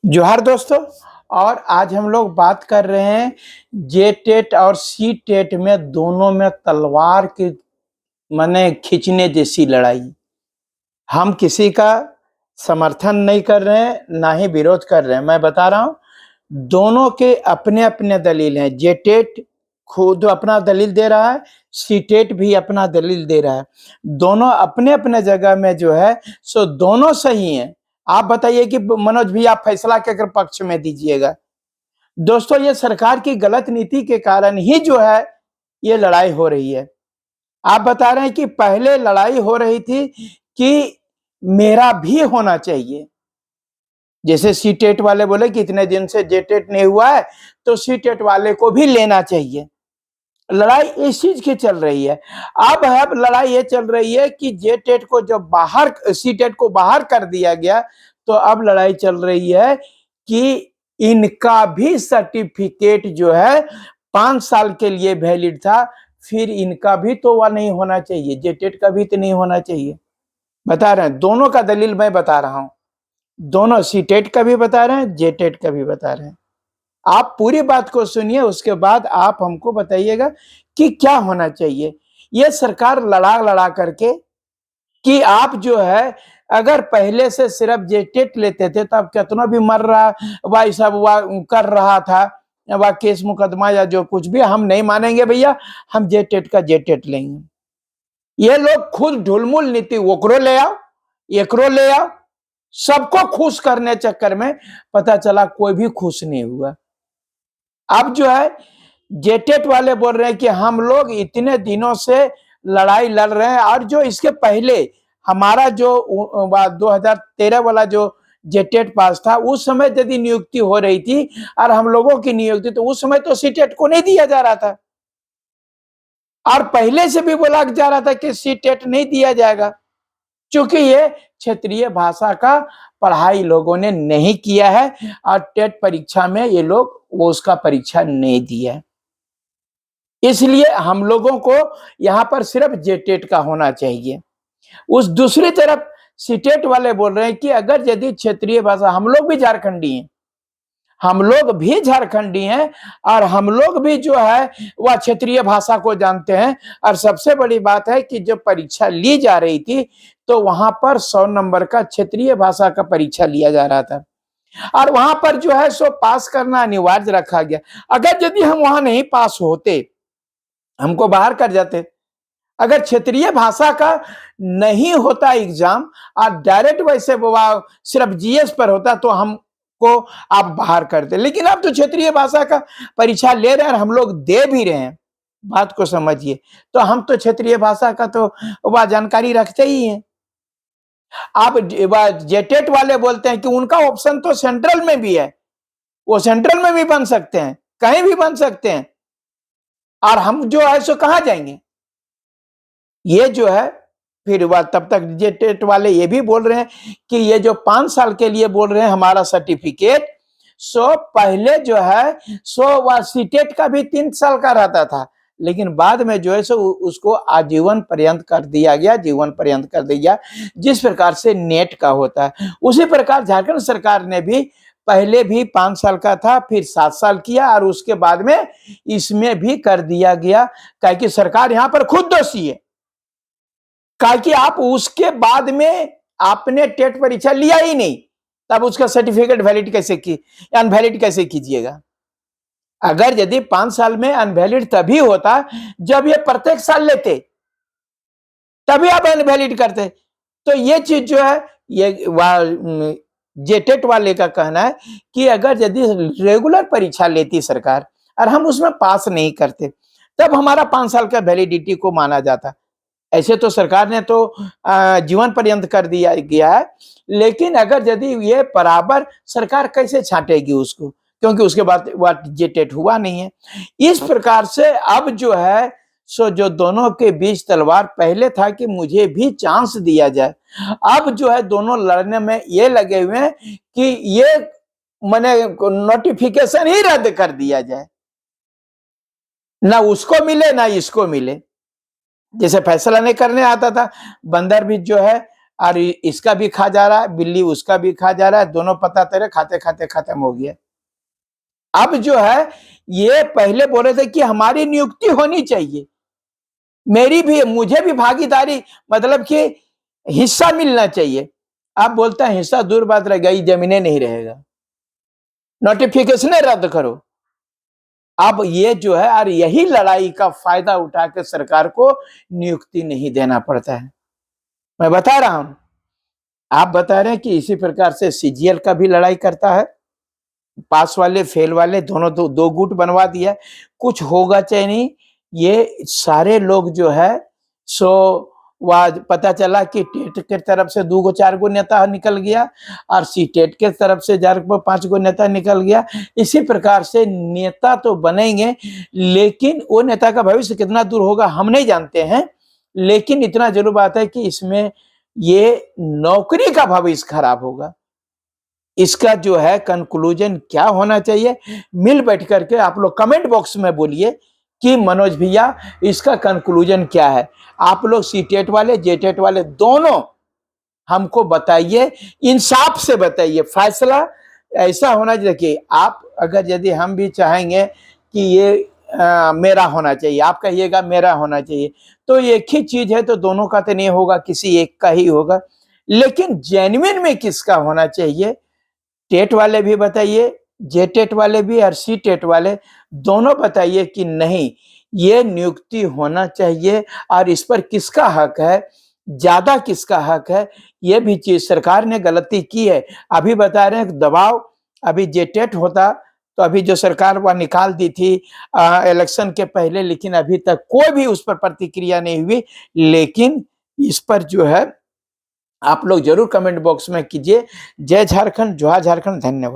जोहार दोस्तों। और आज हम लोग बात कर रहे हैं जे टेट और सी टेट में दोनों में तलवार की माने खींचने जैसी लड़ाई। हम किसी का समर्थन नहीं कर रहे हैं ना ही विरोध कर रहे हैं। मैं बता रहा हूं दोनों के अपने अपने दलील हैं। जे टेट खुद अपना दलील दे रहा है, सी टेट भी अपना दलील दे रहा है। दोनों अपने अपने जगह में जो है सो दोनों सही हैं। आप बताइए कि मनोज भी आप फैसला के अगर पक्ष में दीजिएगा। दोस्तों ये सरकार की गलत नीति के कारण ही जो है ये लड़ाई हो रही है। आप बता रहे हैं कि पहले लड़ाई हो रही थी कि मेरा भी होना चाहिए। जैसे सी टेट वाले बोले कि इतने दिन से जे टेट नहीं हुआ है तो सी टेट वाले को भी लेना चाहिए। लड़ाई इस चीज की चल रही है। अब लड़ाई ये चल रही है कि जे टेट को जब बाहर सी टेट को बाहर कर दिया गया तो अब लड़ाई चल रही है कि इनका भी सर्टिफिकेट जो है 5 साल के लिए वैलिड था, फिर इनका भी तो वह नहीं होना चाहिए, जे टेट का भी तो नहीं होना चाहिए। बता रहे हैं दोनों का दलील मैं बता रहा हूं। दोनों सी टेट का भी बता रहे हैं, जे टेट का भी बता रहे हैं। आप पूरी बात को सुनिए, उसके बाद आप हमको बताइएगा कि क्या होना चाहिए। ये सरकार लड़ा लड़ा करके कि आप जो है अगर पहले से सिर्फ जे टेट लेते थे तब कितना भी मर रहा वह सब वह कर रहा था, वह केस मुकदमा या जो कुछ भी हम नहीं मानेंगे भैया, हम जे टेट का जे टेट लेंगे। ये लोग खुद ढुलमुल नीति ओकरो ले आओ एकरो ले आओ, सबको खुश करने चक्कर में पता चला कोई भी खुश नहीं हुआ। अब जो है जेटेट वाले बोल रहे हैं कि हम लोग इतने दिनों से लड़ाई लड़ रहे हैं और जो इसके पहले हमारा जो 2013 वाला जो जेटेट पास था उस समय यदि नियुक्ति हो रही थी और हम लोगों की नियुक्ति तो उस समय तो सीटेट को नहीं दिया जा रहा था और पहले से भी बोला जा रहा था कि सीटेट नहीं दिया जाएगा क्योंकि ये क्षेत्रीय भाषा का पढ़ाई लोगों ने नहीं किया है और टेट परीक्षा में ये लोग वो उसका परीक्षा नहीं दिया है। इसलिए हम लोगों को यहां पर सिर्फ जेटेट का होना चाहिए। उस दूसरी तरफ सीटेट वाले बोल रहे हैं कि अगर यदि क्षेत्रीय भाषा, हम लोग भी झारखंडी हैं, हम लोग भी झारखंडी हैं और हम लोग भी जो है वह क्षेत्रीय भाषा को जानते हैं। और सबसे बड़ी बात है कि जब परीक्षा ली जा रही थी तो वहां पर 100 नंबर का क्षेत्रीय भाषा का परीक्षा लिया जा रहा था और वहां पर जो है सो पास करना अनिवार्य रखा गया। अगर यदि हम वहां नहीं पास होते, हमको बाहर कर जाते। अगर क्षेत्रीय भाषा का नहीं होता एग्जाम और डायरेक्ट वैसे सिर्फ जीएस पर होता तो हमको आप बाहर करते, लेकिन अब तो क्षेत्रीय भाषा का परीक्षा ले रहे हैं और हम लोग दे भी रहे हैं। बात को समझिए, तो हम तो क्षेत्रीय भाषा का तो वह जानकारी रखते ही हैं। आप जेटेट वाले बोलते हैं कि उनका ऑप्शन तो सेंट्रल में भी है, वो सेंट्रल में भी बन सकते हैं, कहीं भी बन सकते हैं और हम जो है सो कहां जाएंगे। ये जो है फिर वह तब तक जेटेट वाले ये भी बोल रहे हैं कि ये जो 5 साल के लिए बोल रहे हैं हमारा सर्टिफिकेट, सो पहले जो है सो वह सीटेट का भी 3 साल का रहता था, लेकिन बाद में जो है सो उसको आजीवन पर्यंत कर दिया गया, जीवन पर्यंत कर दिया, जिस प्रकार से नेट का होता है। उसी प्रकार झारखंड सरकार ने भी पहले भी 5 साल का था, फिर 7 साल किया और उसके बाद में इसमें भी कर दिया गया। क्योंकि सरकार यहां पर खुद दोषी है, कि आप उसके बाद में आपने टेट परीक्षा लिया ही नहीं, तब उसका सर्टिफिकेट वैलिड कैसे की, अनवैलिड कैसे कीजिएगा। अगर यदि 5 साल में अनवैलिड तभी होता जब ये प्रत्येक साल लेते, तभी आप अनवैलिड करते। तो ये चीज जो है ये जेटेट वाले का कहना है कि अगर यदि रेगुलर परीक्षा लेती सरकार और हम उसमें पास नहीं करते तब हमारा 5 साल का वैलिडिटी को माना जाता। ऐसे तो सरकार ने तो जीवन पर्यंत कर दिया गया है, लेकिन अगर यदि ये बराबर सरकार कैसे छांटेगी उसको, क्योंकि उसके बाद जेटेट हुआ नहीं है। इस प्रकार से अब जो है सो जो दोनों के बीच तलवार, पहले था कि मुझे भी चांस दिया जाए, अब जो है दोनों लड़ने में ये लगे हुए हैं कि ये मैंने नोटिफिकेशन ही रद्द कर दिया जाए, ना उसको मिले ना इसको मिले। जैसे फैसला नहीं करने आता था, बंदर भी जो है और इसका भी खा जा रहा है, बिल्ली उसका भी खा जा रहा है, दोनों पता तेरे खाते खाते खत्म हो गया। अब जो है ये पहले बोले थे कि हमारी नियुक्ति होनी चाहिए, मुझे भी भागीदारी, मतलब कि हिस्सा मिलना चाहिए। आप बोलते हैं हिस्सा दूर बात रह गई, जमीनें नहीं रहेगा, नोटिफिकेशन रद्द करो। अब ये जो है, और यही लड़ाई का फायदा उठा के सरकार को नियुक्ति नहीं देना पड़ता है। मैं बता रहा हूं, आप बता रहे हैं कि इसी प्रकार से सीजीएल का भी लड़ाई करता है, पास वाले फेल वाले दोनों दो गुट बनवा दिया, कुछ होगा चाहे नहीं। ये सारे लोग जो है सो वह पता चला कि टेट के तरफ से 2 4 गो नेता निकल गया और सी टेट के तरफ से 5 गो नेता निकल गया। इसी प्रकार से नेता तो बनेंगे, लेकिन वो नेता का भविष्य कितना दूर होगा हम नहीं जानते हैं। लेकिन इतना जरूर बात है कि इसमें ये नौकरी का भविष्य खराब होगा। इसका जो है कंक्लूजन क्या होना चाहिए, मिल बैठ करके आप लोग कमेंट बॉक्स में बोलिए कि मनोज भैया इसका कंक्लूजन क्या है। आप लोग सी टेट वाले जे टेट वाले दोनों हमको बताइए, इंसाफ से बताइए, फैसला ऐसा होना चाहिए कि आप अगर यदि हम भी चाहेंगे कि ये मेरा होना चाहिए, आप कहिएगा मेरा होना चाहिए, तो एक ही चीज है तो दोनों का तो नहीं होगा, किसी एक का ही होगा। लेकिन जेन्युइन में किसका होना चाहिए, टेट वाले भी बताइए, जे टेट वाले भी और सी टेट वाले दोनों बताइए कि नहीं ये नियुक्ति होना चाहिए और इस पर किसका हक है, ज्यादा किसका हक है। ये भी चीज सरकार ने गलती की है। अभी बता रहे हैं दबाव, अभी जे टेट होता तो अभी जो सरकार वह निकाल दी थी इलेक्शन के पहले, लेकिन अभी तक कोई भी उस पर प्रतिक्रिया नहीं हुई। लेकिन इस पर जो है आप लोग जरूर कमेंट बॉक्स में कीजिए। जय झारखंड, जोहार झारखंड, धन्यवाद।